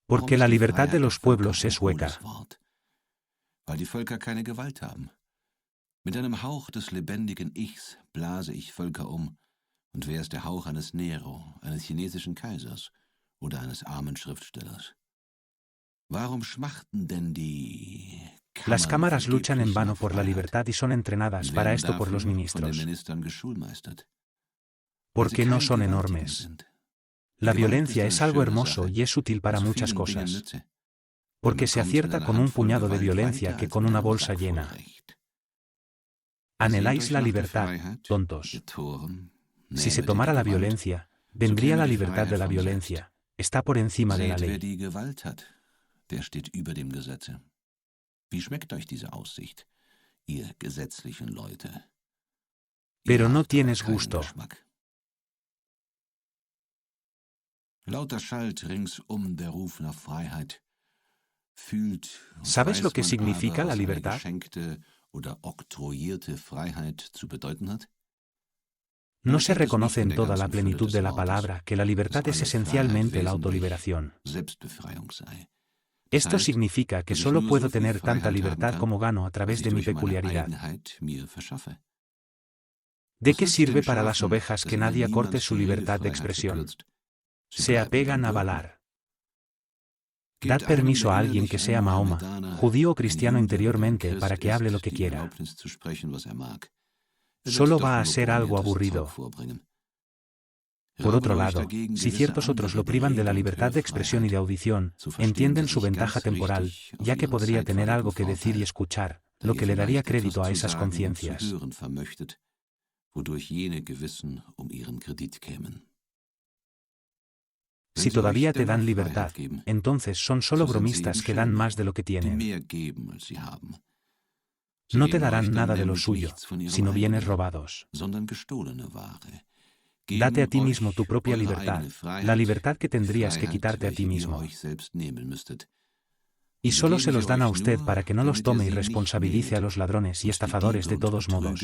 Porque la libertad de los pueblos es hueca. Weil die Völker keine Gewalt haben. Mit einem Hauch des lebendigen Ichs blase ich Völker und wäre es der Hauch eines Nero, eines chinesischen Kaisers oder eines armen Schriftstellers. Warum schmachten denn die Las cámaras luchan en vano por la libertad y son entrenadas para esto por los ministros. Porque no son enormes. La violencia es algo hermoso y es útil para muchas cosas. Porque se acierta con un puñado de violencia que con una bolsa llena. Anheláis la libertad, tontos. Si se tomara la violencia, vendría la libertad de la violencia. Está por encima de la ley. Der steht über dem Gesetze. Wie schmeckt euch diese Aussicht, ihr gesetzlichen Leute? Pero no tienes gusto. Lauter schallt ringsum der Ruf nach Freiheit. Fühlt, ¿Sabes lo que significa la libertad? Geschenkte oder oktroyierte Freiheit zu bedeuten hat? No se reconoce en toda la plenitud de la palabra que la libertad es esencialmente la autoliberación. Esto significa que solo puedo tener tanta libertad como gano a través de mi peculiaridad. ¿De qué sirve para las ovejas que nadie acorte su libertad de expresión? Se apegan a Balar. Dad permiso a alguien que sea Mahoma, judío o cristiano interiormente, para que hable lo que quiera. Solo va a ser algo aburrido. Por otro lado, si ciertos otros lo privan de la libertad de expresión y de audición, entienden su ventaja temporal, ya que podría tener algo que decir y escuchar, lo que le daría crédito a esas conciencias. Si todavía te dan libertad, entonces son solo bromistas que dan más de lo que tienen. No te darán nada de lo suyo, sino bienes robados. Date a ti mismo tu propia libertad, la libertad que tendrías que quitarte a ti mismo. Y solo se los dan a usted para que no los tome y responsabilice a los ladrones y estafadores de todos modos.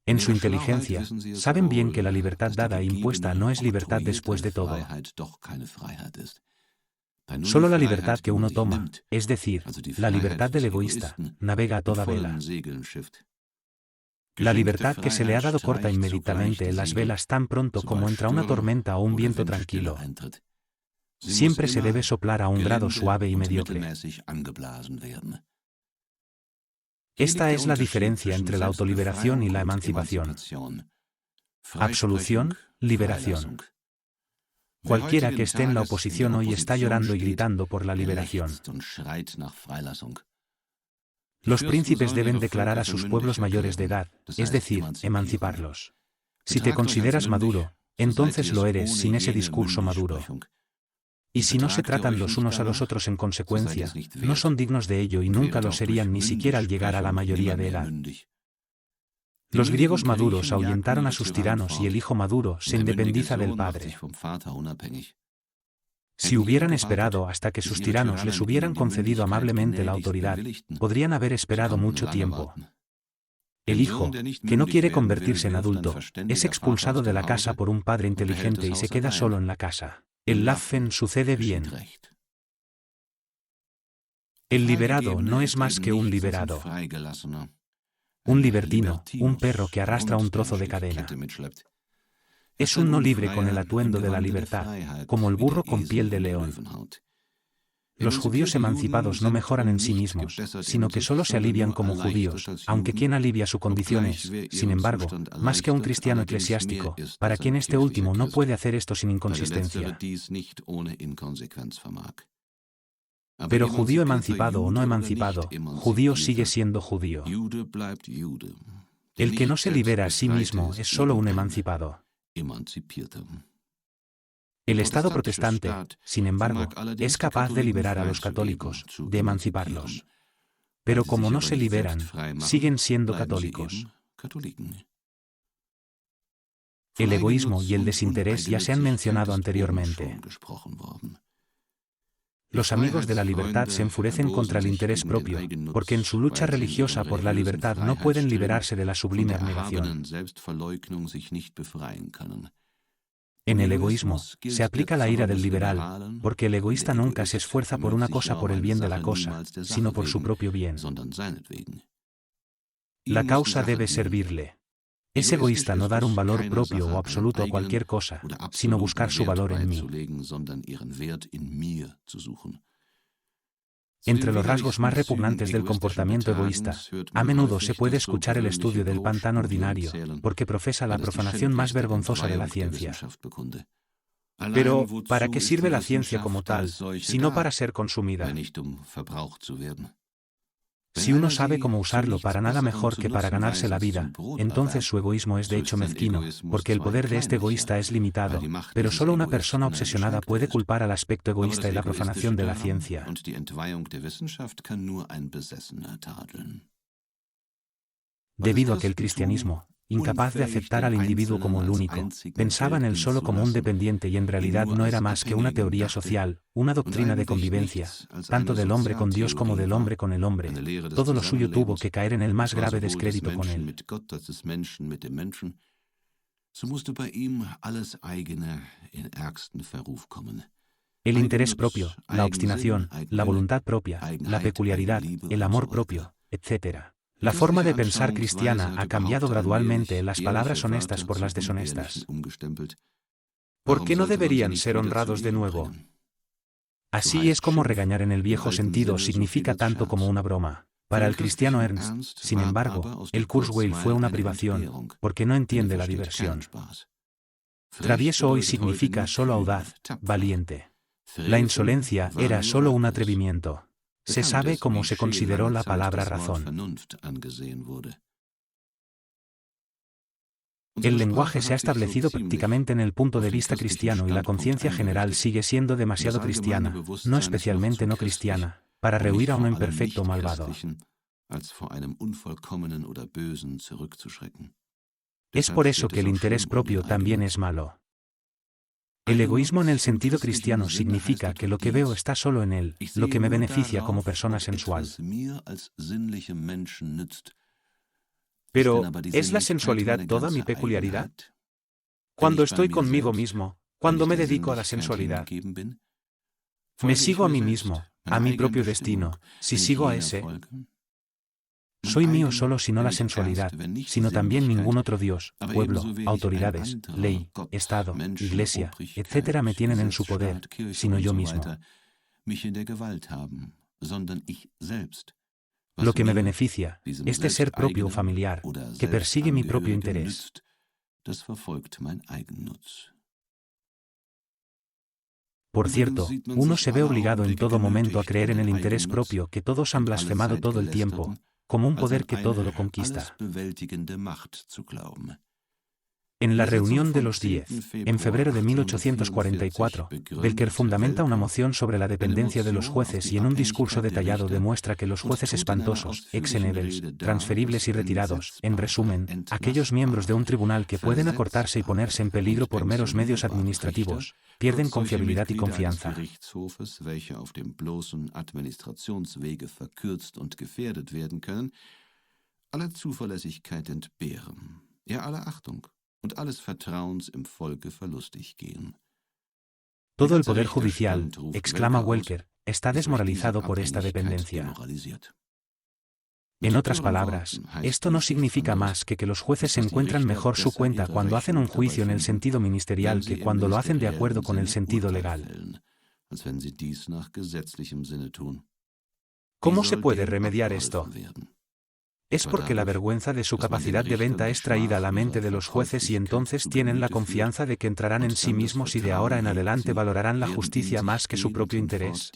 En su inteligencia, saben bien que la libertad dada e impuesta no es libertad después de todo. Solo la libertad que uno toma, es decir, la libertad del egoísta, navega a toda vela. La libertad que se le ha dado corta inmediatamente en las velas tan pronto como entra una tormenta o un viento tranquilo. Siempre se debe soplar a un grado suave y mediocre. Esta es la diferencia entre la autoliberación y la emancipación. Absolución, liberación. Cualquiera que esté en la oposición hoy está llorando y gritando por la liberación. Los príncipes deben declarar a sus pueblos mayores de edad, es decir, emanciparlos. Si te consideras maduro, entonces lo eres sin ese discurso maduro. Y si no se tratan los unos a los otros en consecuencia, no son dignos de ello y nunca lo serían ni siquiera al llegar a la mayoría de edad. Los griegos maduros ahuyentaron a sus tiranos y el hijo maduro se independiza del padre. Si hubieran esperado hasta que sus tiranos les hubieran concedido amablemente la autoridad, podrían haber esperado mucho tiempo. El hijo, que no quiere convertirse en adulto, es expulsado de la casa por un padre inteligente y se queda solo en la casa. El Laffen sucede bien. El liberado no es más que un liberado. Un libertino, un perro que arrastra un trozo de cadena. Es un no libre con el atuendo de la libertad, como el burro con piel de león. Los judíos emancipados no mejoran en sí mismos, sino que solo se alivian como judíos, aunque quien alivia su condición es, sin embargo, más que un cristiano eclesiástico, para quien este último no puede hacer esto sin inconsistencia. Pero judío emancipado o no emancipado, judío sigue siendo judío. El que no se libera a sí mismo es solo un emancipado. El Estado protestante, sin embargo, es capaz de liberar a los católicos, de emanciparlos. Pero como no se liberan, siguen siendo católicos. El egoísmo y el desinterés ya se han mencionado anteriormente. Los amigos de la libertad se enfurecen contra el interés propio, porque en su lucha religiosa por la libertad no pueden liberarse de la sublime abnegación. En el egoísmo, se aplica la ira del liberal, porque el egoísta nunca se esfuerza por una cosa por el bien de la cosa, sino por su propio bien. La causa debe servirle. Es egoísta no dar un valor propio o absoluto a cualquier cosa, sino buscar su valor en mí. Entre los rasgos más repugnantes del comportamiento egoísta, a menudo se puede escuchar el estudio del pan tan ordinario, porque profesa la profanación más vergonzosa de la ciencia. Pero, ¿para qué sirve la ciencia como tal, si no para ser consumida? Si uno sabe cómo usarlo para nada mejor que para ganarse la vida, entonces su egoísmo es de hecho mezquino, porque el poder de este egoísta es limitado, pero solo una persona obsesionada puede culpar al aspecto egoísta y la profanación de la ciencia. Debido a que el cristianismo, incapaz de aceptar al individuo como el único, pensaba en él solo como un dependiente y en realidad no era más que una teoría social, una doctrina de convivencia, tanto del hombre con Dios como del hombre con el hombre, todo lo suyo tuvo que caer en el más grave descrédito con él. El interés propio, la obstinación, la voluntad propia, la peculiaridad, el amor propio, etc. La forma de pensar cristiana ha cambiado gradualmente las palabras honestas por las deshonestas. ¿Por qué no deberían ser honrados de nuevo? Así es como regañar en el viejo sentido significa tanto como una broma. Para el cristiano Ernst, sin embargo, el Kurzweil fue una privación, porque no entiende la diversión. Travieso hoy significa solo audaz, valiente. La insolencia era solo un atrevimiento. Se sabe cómo se consideró la palabra razón. El lenguaje se ha establecido prácticamente en el punto de vista cristiano y la conciencia general sigue siendo demasiado cristiana, no especialmente no cristiana, para rehuir a un imperfecto o malvado. Es por eso que el interés propio también es malo. El egoísmo en el sentido cristiano significa que lo que veo está solo en él, lo que me beneficia como persona sensual. Pero, ¿es la sensualidad toda mi peculiaridad? Cuando estoy conmigo mismo, cuando me dedico a la sensualidad, me sigo a mí mismo, a mi propio destino, si sigo a ese. Soy mío solo sino la sensualidad, sino también ningún otro Dios, pueblo, autoridades, ley, Estado, Iglesia, etc. me tienen en su poder, sino yo mismo. Lo que me beneficia, este ser propio o familiar, que persigue mi propio interés. Por cierto, uno se ve obligado en todo momento a creer en el interés propio que todos han blasfemado todo el tiempo, como un poder que todo lo conquista. En la reunión de los 10, en febrero de 1844, Belker fundamenta una moción sobre la dependencia de los jueces y en un discurso detallado demuestra que los jueces espantosos, ex-enebels, transferibles y retirados, en resumen, aquellos miembros de un tribunal que pueden acortarse y ponerse en peligro por meros medios administrativos, pierden confiabilidad y confianza. Todo el poder judicial, exclama Welker, está desmoralizado por esta dependencia. En otras palabras, esto no significa más que los jueces se encuentran mejor su cuenta cuando hacen un juicio en el sentido ministerial que cuando lo hacen de acuerdo con el sentido legal. ¿Cómo se puede remediar esto? Es porque la vergüenza de su capacidad de venta es traída a la mente de los jueces y entonces tienen la confianza de que entrarán en sí mismos y de ahora en adelante valorarán la justicia más que su propio interés.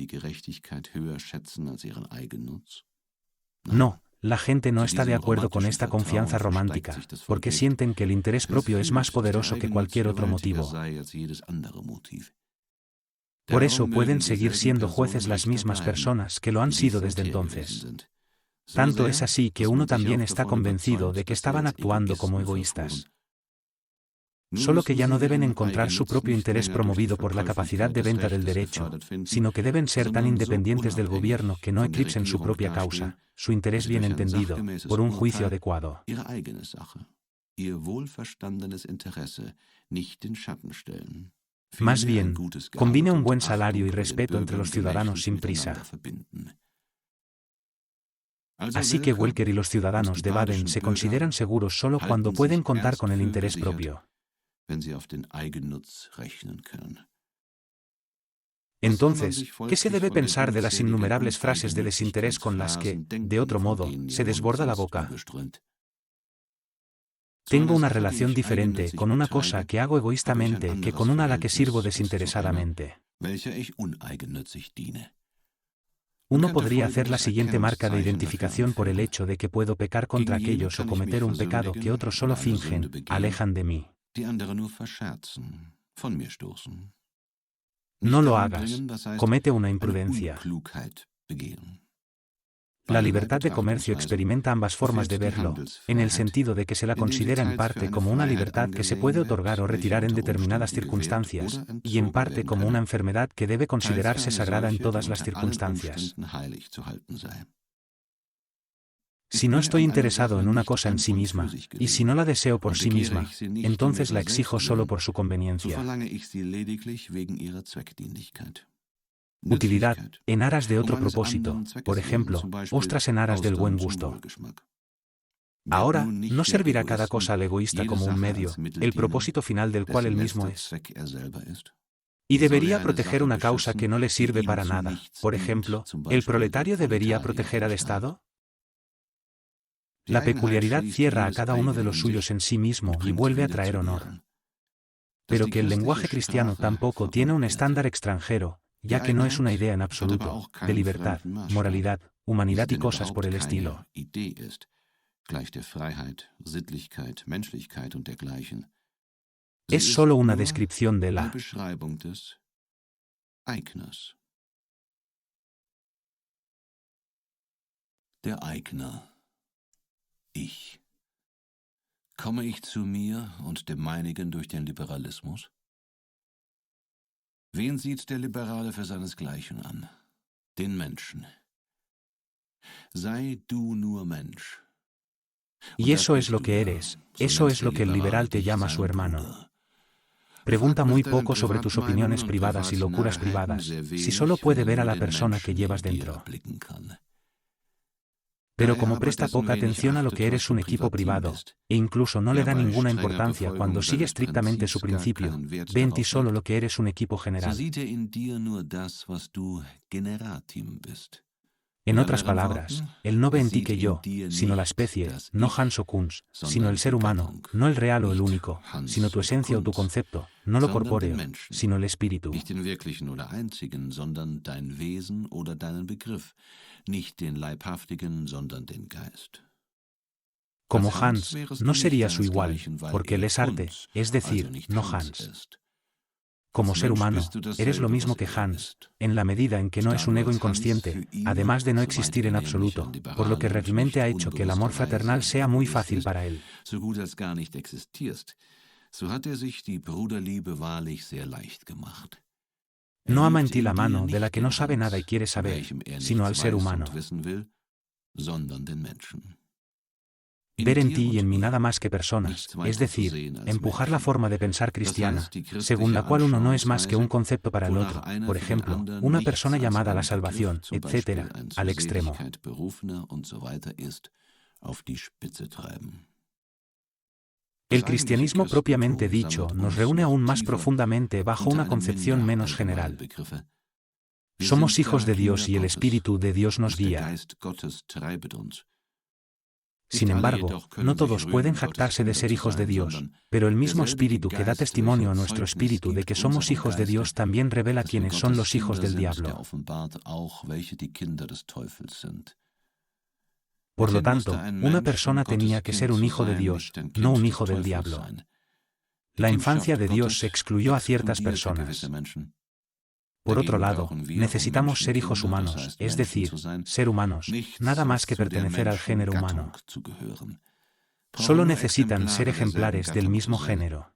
No, la gente no está de acuerdo con esta confianza romántica, porque sienten que el interés propio es más poderoso que cualquier otro motivo. Por eso pueden seguir siendo jueces las mismas personas que lo han sido desde entonces. Tanto es así que uno también está convencido de que estaban actuando como egoístas. Solo que ya no deben encontrar su propio interés promovido por la capacidad de venta del derecho, sino que deben ser tan independientes del gobierno que no eclipsen su propia causa, su interés bien entendido, por un juicio adecuado. Más bien, combine un buen salario y respeto entre los ciudadanos sin prisa. Así que Welcker y los ciudadanos de Baden se consideran seguros solo cuando pueden contar con el interés propio. Entonces, ¿qué se debe pensar de las innumerables frases de desinterés con las que, de otro modo, se desborda la boca? Tengo una relación diferente con una cosa que hago egoístamente que con una a la que sirvo desinteresadamente. Uno podría hacer la siguiente marca de identificación por el hecho de que puedo pecar contra aquellos o cometer un pecado que otros solo fingen, alejan de mí. No lo hagas. Comete una imprudencia. La libertad de comercio experimenta ambas formas de verlo, en el sentido de que se la considera en parte como una libertad que se puede otorgar o retirar en determinadas circunstancias, y en parte como una enfermedad que debe considerarse sagrada en todas las circunstancias. Si no estoy interesado en una cosa en sí misma, y si no la deseo por sí misma, entonces la exijo solo por su conveniencia. Utilidad, en aras de otro propósito, por ejemplo, ostras en aras del buen gusto. Ahora, no servirá cada cosa al egoísta como un medio, el propósito final del cual él mismo es. Y debería proteger una causa que no le sirve para nada. Por ejemplo, ¿el proletario debería proteger al Estado? La peculiaridad cierra a cada uno de los suyos en sí mismo y vuelve a traer honor. Pero que el lenguaje cristiano tampoco tiene un estándar extranjero, ya que no es una idea en absoluto, de libertad, moralidad, humanidad y cosas por el estilo. Es solo una descripción de la Der Eigner. Ich. Komme ich zu mir und dem meinigen durch den Liberalismus? Wen sieht der Liberale für seinesgleichen an? Den Menschen. Sei du nur Mensch. Y eso es lo que eres, eso es lo que el liberal te llama su hermano. Pregunta muy poco sobre tus opiniones privadas y locuras privadas, si solo puede ver a la persona que llevas dentro. Pero como presta poca atención a lo que eres un equipo privado, e incluso no le da ninguna importancia cuando sigue estrictamente su principio, ve en ti solo lo que eres un equipo general. En otras palabras, él no ve en ti que yo, sino la especie, no Hans o Kunz, sino el ser humano, no el real o el único, sino tu esencia o tu concepto, no lo corpóreo, sino el espíritu. Como Hans, no sería su igual, porque él es arte, es decir, no Hans. Como ser humano, eres lo mismo que Hans, en la medida en que no es un ego inconsciente, además de no existir en absoluto, por lo que realmente ha hecho que el amor fraternal sea muy fácil para él. No ama en ti la mano de la que no sabe nada y quiere saber, sino al ser humano. Ver en ti y en mí nada más que personas, es decir, empujar la forma de pensar cristiana, según la cual uno no es más que un concepto para el otro, por ejemplo, una persona llamada a la salvación, etc., al extremo. El cristianismo propiamente dicho nos reúne aún más profundamente bajo una concepción menos general. Somos hijos de Dios y el Espíritu de Dios nos guía. Sin embargo, no todos pueden jactarse de ser hijos de Dios, pero el mismo Espíritu que da testimonio a nuestro espíritu de que somos hijos de Dios también revela quiénes son los hijos del diablo. Por lo tanto, una persona tenía que ser un hijo de Dios, no un hijo del diablo. La infancia de Dios excluyó a ciertas personas. Por otro lado, necesitamos ser hijos humanos, es decir, ser humanos, nada más que pertenecer al género humano. Solo necesitan ser ejemplares del mismo género.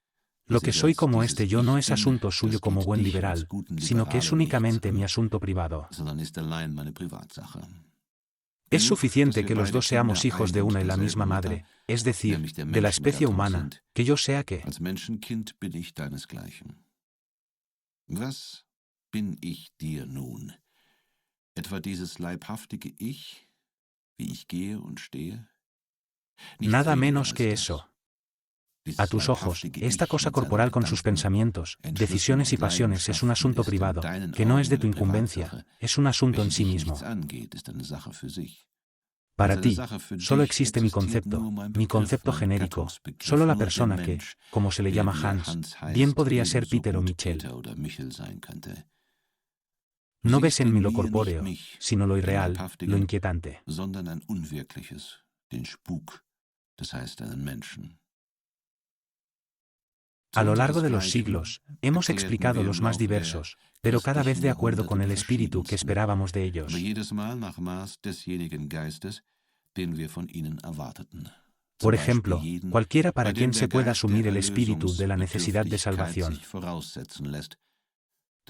Lo que soy como este yo no es asunto suyo como buen liberal, sino que es únicamente mi asunto privado. Es suficiente que los dos seamos hijos de una y la misma madre, es decir, de la especie humana, que yo sea que. Als Menschenkind bin ich deinesgleichen. Was bin ich dir nun? Etwa dieses leibhaftige Ich, wie ich gehe und stehe? Nada menos que eso. A tus ojos, esta cosa corporal con sus pensamientos, decisiones y pasiones es un asunto privado, que no es de tu incumbencia, es un asunto en sí mismo. Para ti, solo existe mi concepto genérico, solo la persona que, como se le llama Hans, bien podría ser Peter o Michel. No ves en mí lo corpóreo, sino lo irreal, lo inquietante. A lo largo de los siglos, hemos explicado los más diversos, pero cada vez de acuerdo con el espíritu que esperábamos de ellos. Por ejemplo, cualquiera para quien se pueda asumir el espíritu de la necesidad de salvación.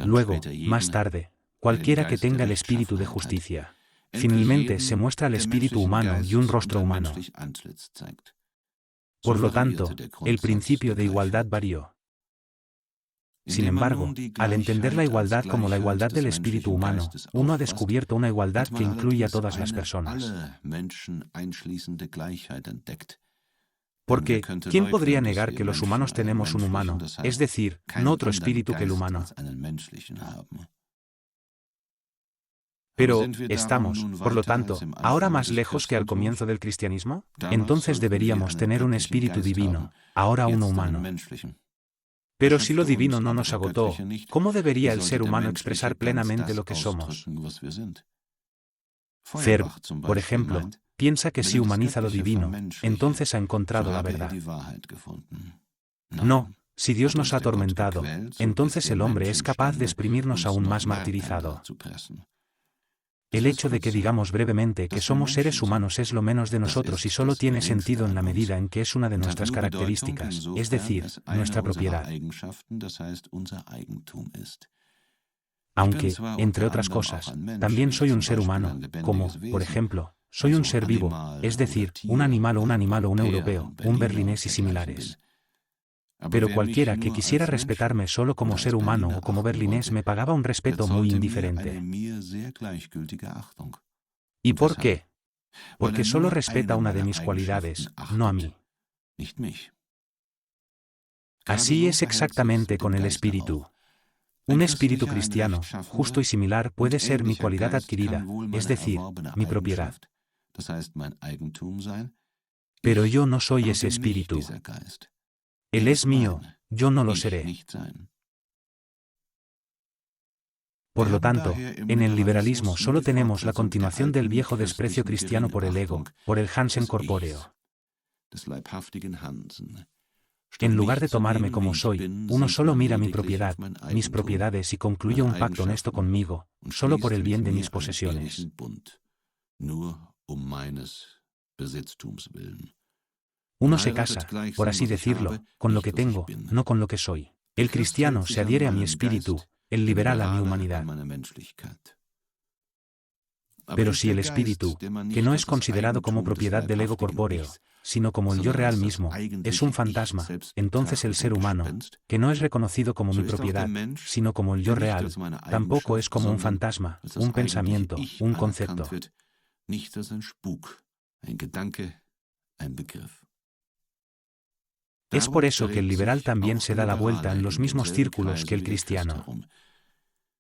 Luego, más tarde, cualquiera que tenga el espíritu de justicia. Finalmente se muestra el espíritu humano y un rostro humano. Por lo tanto, el principio de igualdad varió. Sin embargo, al entender la igualdad como la igualdad del espíritu humano, uno ha descubierto una igualdad que incluye a todas las personas. Porque, ¿quién podría negar que los humanos tenemos un humano, es decir, no otro espíritu que el humano? Pero, ¿estamos, por lo tanto, ahora más lejos que al comienzo del cristianismo? Entonces deberíamos tener un espíritu divino, ahora uno humano. Pero si lo divino no nos agotó, ¿cómo debería el ser humano expresar plenamente lo que somos? Ferb, por ejemplo, piensa que si humaniza lo divino, entonces ha encontrado la verdad. No, si Dios nos ha atormentado, entonces el hombre es capaz de exprimirnos aún más martirizado. El hecho de que digamos brevemente que somos seres humanos es lo menos de nosotros y solo tiene sentido en la medida en que es una de nuestras características, es decir, nuestra propiedad. Aunque, entre otras cosas, también soy un ser humano, como, por ejemplo, soy un ser vivo, es decir, un animal o un europeo, un berlinés y similares. Pero cualquiera que quisiera respetarme solo como ser humano o como berlinés me pagaba un respeto muy indiferente. ¿Y por qué? Porque solo respeta una de mis cualidades, no a mí. Así es exactamente con el espíritu. Un espíritu cristiano, justo y similar, puede ser mi cualidad adquirida, es decir, mi propiedad. Pero yo no soy ese espíritu. Él es mío, yo no lo seré. Por lo tanto, en el liberalismo solo tenemos la continuación del viejo desprecio cristiano por el ego, por el Hansen corpóreo. En lugar de tomarme como soy, uno solo mira mi propiedad, mis propiedades y concluye un pacto honesto conmigo, solo por el bien de mis posesiones. Uno se casa, por así decirlo, con lo que tengo, no con lo que soy. El cristiano se adhiere a mi espíritu, el liberal a mi humanidad. Pero si el espíritu, que no es considerado como propiedad del ego corpóreo, sino como el yo real mismo, es un fantasma, entonces el ser humano, que no es reconocido como mi propiedad, sino como el yo real, tampoco es como un fantasma, un pensamiento, un concepto. Es por eso que el liberal también se da la vuelta en los mismos círculos que el cristiano.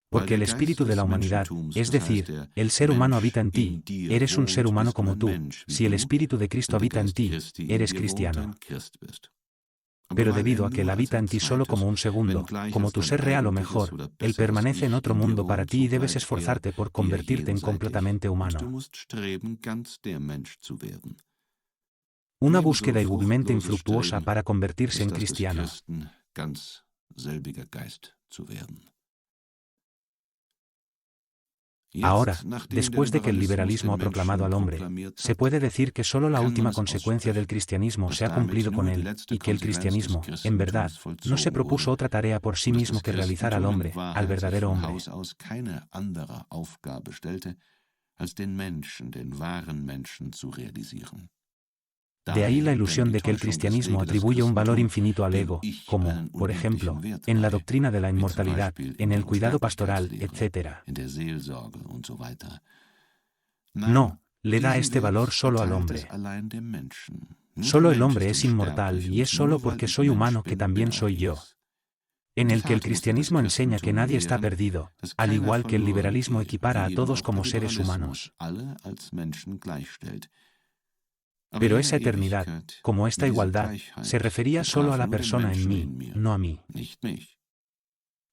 Porque el espíritu de la humanidad, es decir, el ser humano habita en ti, eres un ser humano como tú, si el espíritu de Cristo habita en ti, eres cristiano. Pero debido a que Él habita en ti solo como un segundo, como tu ser real o mejor, Él permanece en otro mundo para ti y debes esforzarte por convertirte en completamente humano. Una búsqueda igualmente infructuosa para convertirse en cristiano. Ahora, después de que el liberalismo ha proclamado al hombre, se puede decir que solo la última consecuencia del cristianismo se ha cumplido con él, y que el cristianismo, en verdad, no se propuso otra tarea por sí mismo que realizar al hombre, al verdadero hombre. als den Menschen, den wahren Menschen zu realisieren. De ahí la ilusión de que el cristianismo atribuye un valor infinito al ego, como, por ejemplo, en la doctrina de la inmortalidad, en el cuidado pastoral, etc. No, le da este valor solo al hombre. Solo el hombre es inmortal y es solo porque soy humano que también soy yo. En el que el cristianismo enseña que nadie está perdido, al igual que el liberalismo equipara a todos como seres humanos. Pero esa eternidad, como esta igualdad, se refería solo a la persona en mí, no a mí.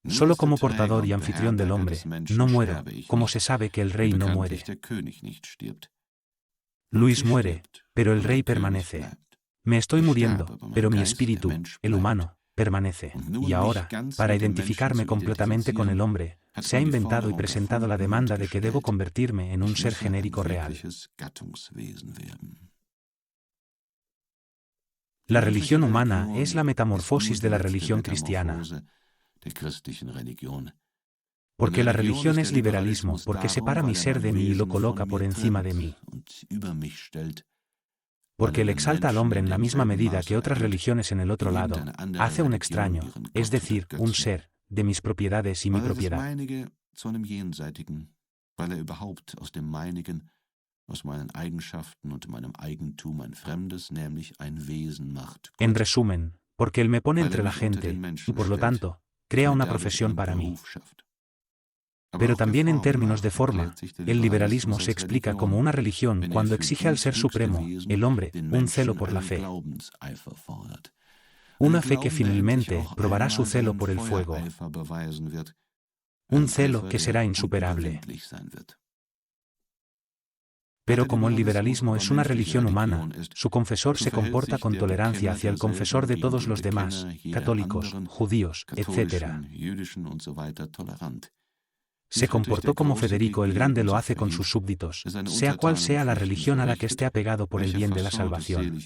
Solo como portador y anfitrión del hombre, no muero, como se sabe que el rey no muere. Luis muere, pero el rey permanece. Me estoy muriendo, pero mi espíritu, el humano, permanece. Y ahora, para identificarme completamente con el hombre, se ha inventado y presentado la demanda de que debo convertirme en un ser genérico real. La religión humana es la metamorfosis de la religión cristiana. Porque la religión es liberalismo, porque separa mi ser de mí y lo coloca por encima de mí. Porque él exalta al hombre en la misma medida que otras religiones en el otro lado, hace un extraño, es decir, un ser, de mis propiedades y mi propiedad. En resumen, porque él me pone entre la gente, y por lo tanto, crea una profesión para mí. Pero también en términos de forma, el liberalismo se explica como una religión cuando exige al Ser Supremo, el hombre, un celo por la fe. Una fe que finalmente probará su celo por el fuego. Un celo que será insuperable. Pero como el liberalismo es una religión humana, su confesor se comporta con tolerancia hacia el confesor de todos los demás, católicos, judíos, etc. Se comportó como Federico el Grande lo hace con sus súbditos, sea cual sea la religión a la que esté apegado por el bien de la salvación.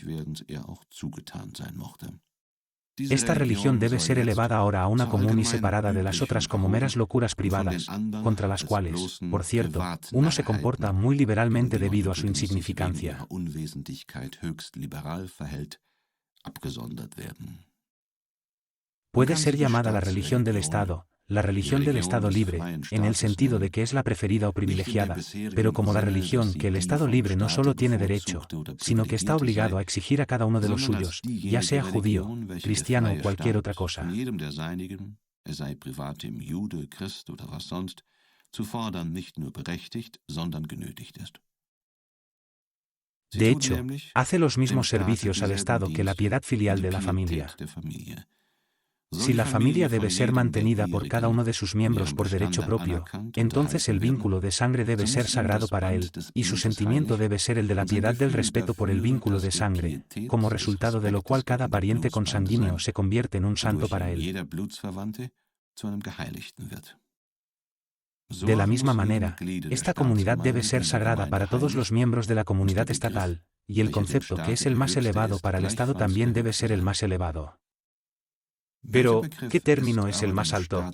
Esta religión debe ser elevada ahora a una común y separada de las otras como meras locuras privadas, contra las cuales, por cierto, uno se comporta muy liberalmente debido a su insignificancia. Puede ser llamada la religión del Estado, la religión del Estado libre, en el sentido de que es la preferida o privilegiada, pero como la religión que el Estado libre no solo tiene derecho, sino que está obligado a exigir a cada uno de los suyos, ya sea judío, cristiano o cualquier otra cosa. De hecho, hace los mismos servicios al Estado que la piedad filial de la familia. Si la familia debe ser mantenida por cada uno de sus miembros por derecho propio, entonces el vínculo de sangre debe ser sagrado para él, y su sentimiento debe ser el de la piedad del respeto por el vínculo de sangre, como resultado de lo cual cada pariente consanguíneo se convierte en un santo para él. De la misma manera, esta comunidad debe ser sagrada para todos los miembros de la comunidad estatal, y el concepto que es el más elevado para el Estado también debe ser el más elevado. Pero, ¿qué término es el más alto?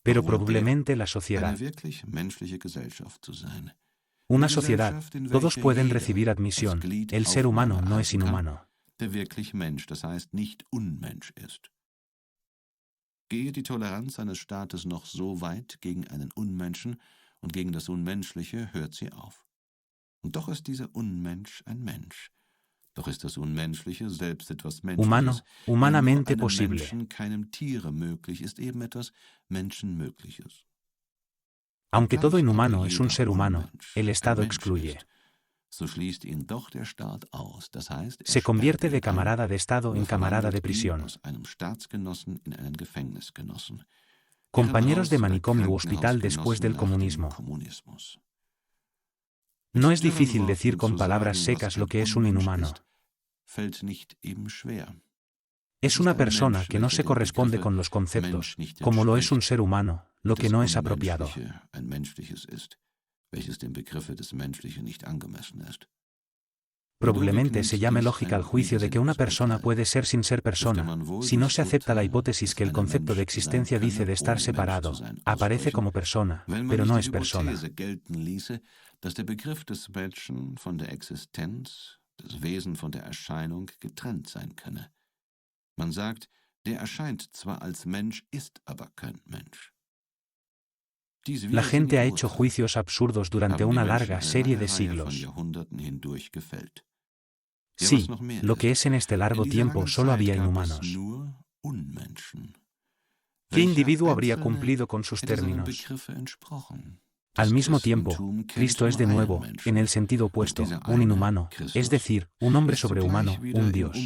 Pero probablemente la sociedad. Una sociedad, todos pueden recibir admisión, el ser humano no es inhumano. Gehe die Toleranz eines Staates noch so weit gegen einen Unmenschen und gegen das Unmenschliche, hört sie auf. Und doch ist dieser Unmensch ein Mensch. Doch ist das Unmenschliche selbst etwas Menschliches. Humano, humanamente posible. Menschen, keinem Tiere möglich, ist eben etwas Menschenmögliches. Aunque todo inhumano es un ser humano, el Estado excluye. So schließt ihn doch der Staat aus. Das heißt, Se convierte de camarada de Estado en camarada de prisión. Aus einem Staatsgenossen in einen Gefängnisgenossen. Compañeros de manicomio u hospital después del comunismo. No es difícil decir con palabras secas lo que es un inhumano. Es una persona que no se corresponde con los conceptos, como lo es un ser humano, lo que no es apropiado. Probablemente se llame lógica al juicio de que una persona puede ser sin ser persona, si no se acepta la hipótesis que el concepto de existencia dice de estar separado, aparece como persona, pero no es persona. Dass der Begriff des Menschen von der Existenz, des Wesen von der Erscheinung getrennt sein könne. Man sagt, der erscheint zwar als Mensch, ist aber kein Mensch. La gente ha hecho juicios absurdos durante una larga serie de siglos. Sí, lo que es en este largo tiempo solo había inhumanos. ¿Qué individuo habría cumplido con sus términos? Al mismo tiempo, Cristo es de nuevo, en el sentido opuesto, un inhumano, es decir, un hombre sobrehumano, un Dios.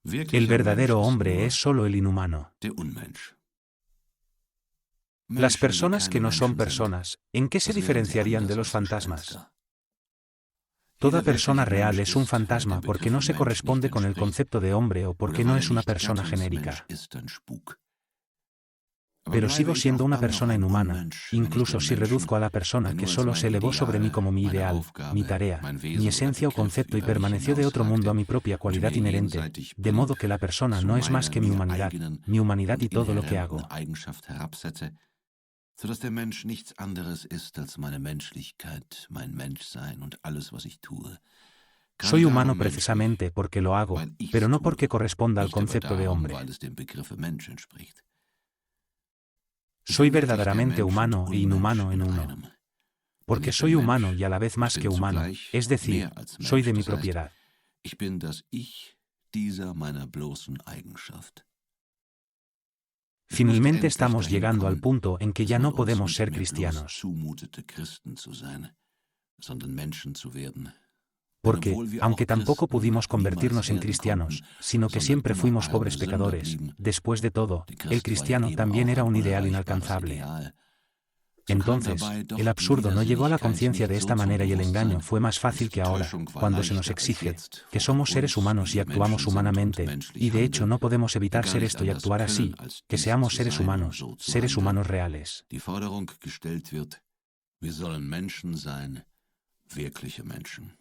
El verdadero hombre es solo el inhumano. Las personas que no son personas, ¿en qué se diferenciarían de los fantasmas? Toda persona real es un fantasma porque no se corresponde con el concepto de hombre o porque no es una persona genérica. Pero sigo siendo una persona inhumana, incluso si reduzco a la persona que solo se elevó sobre mí como mi ideal, mi tarea, mi esencia o concepto y permaneció de otro mundo a mi propia cualidad inherente, de modo que la persona no es más que mi humanidad y todo lo que hago. Sodass der Mensch nichts anderes ist als meine Menschlichkeit, mein Menschsein und alles, was ich tue. Soy humano precisamente porque lo hago, pero no porque corresponda al concepto de hombre. Soy verdaderamente humano e inhumano en uno. Porque soy humano y a la vez más que humano, es decir, soy de mi propiedad. Ich bin das Ich dieser meiner bloßen Eigenschaft. Finalmente estamos llegando al punto en que ya no podemos ser cristianos. Porque, aunque tampoco pudimos convertirnos en cristianos, sino que siempre fuimos pobres pecadores, después de todo, el cristiano también era un ideal inalcanzable. Entonces, el absurdo no llegó a la conciencia de esta manera y el engaño fue más fácil que ahora, cuando se nos exige que somos seres humanos y actuamos humanamente, y de hecho no podemos evitar ser esto y actuar así, que seamos seres humanos reales. Die Forderung gestellt wird, wir sollen Menschen sein, wirkliche Menschen.